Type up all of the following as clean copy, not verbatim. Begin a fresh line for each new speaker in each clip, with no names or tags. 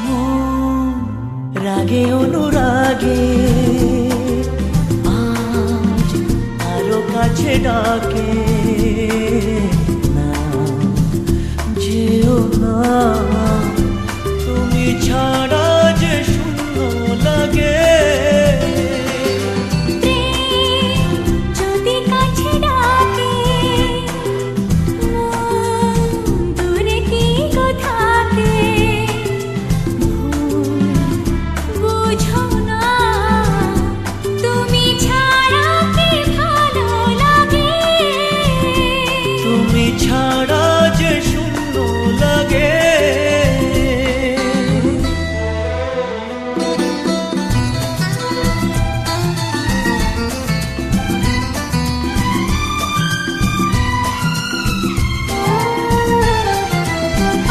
মন রাগে অনুরাগে আজ আরো কাছে ডাকে, না যেও না, তুমি ছাড়া যে শূন্য লাগে। ছাড়া যে শূন্য লাগে।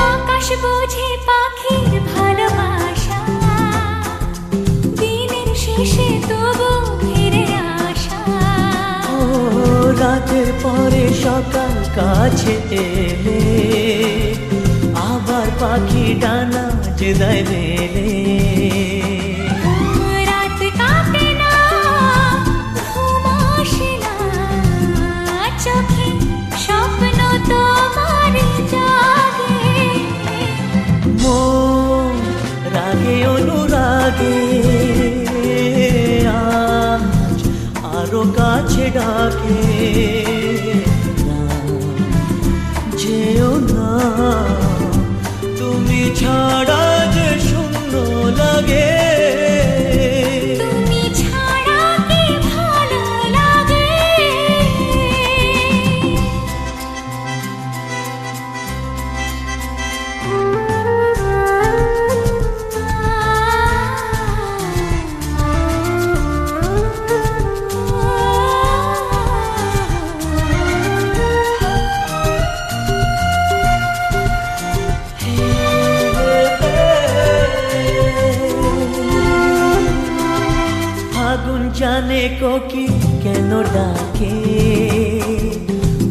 আকাশ বোঝে পাখির ভালোবাসা, দিনের শেষে তবু ফিরে আসা।
ও রাতের পরে সকাল কাছে এলে, আবার পাখি ডানা যে দেয় মেলে।
রাত কাটে না, ঘুম আসে না, চোখে স্বপ্ন তোমার জাগে।
মন রাগে অনুরাগে আজ আরো কাছে ডাকে, যেও না, তুমি ছাড়া যে শূন্য লাগে।
তুমি ছাড়া কি ভালো লাগে।
আগুন জানে কোকিল কেন ডাকে,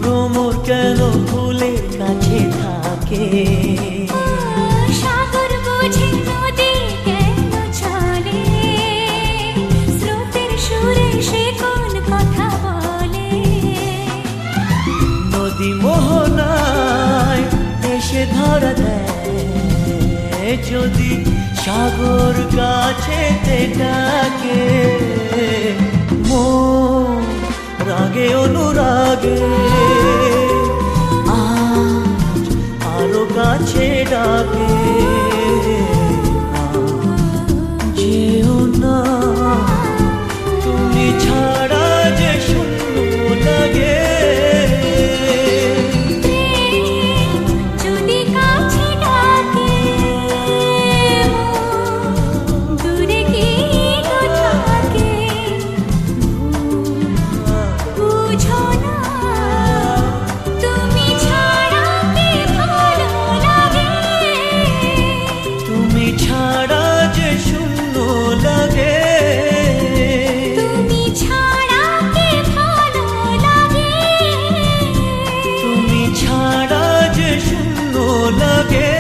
ভ্রমর কেন ফুলের কাছে থাকে।
সাগর বোঝে নদী কেন চলে, স্রোতের সুরে সে কোন কথা বলে।
নদী মোহনায় এসে ধরা দেয়, যদি সাগর কাছে ডাকে। মন রাগে অনুরাগে আজ আরো কাছে ডাকে, যেও না, তুমি ছাড়া যে শূন্য লাগে।
যদি কাছে ডাকে, দূরে কি গো থাকে, বুঝো না, তুমি ছাড়া কি ভালো লাগে।
তুমি ছাড়া যে শূন্য লাগে।
তুমি ছাড়া কি ভালো লাগে।
তুমি ছাড়া যে শূন্য লাগে।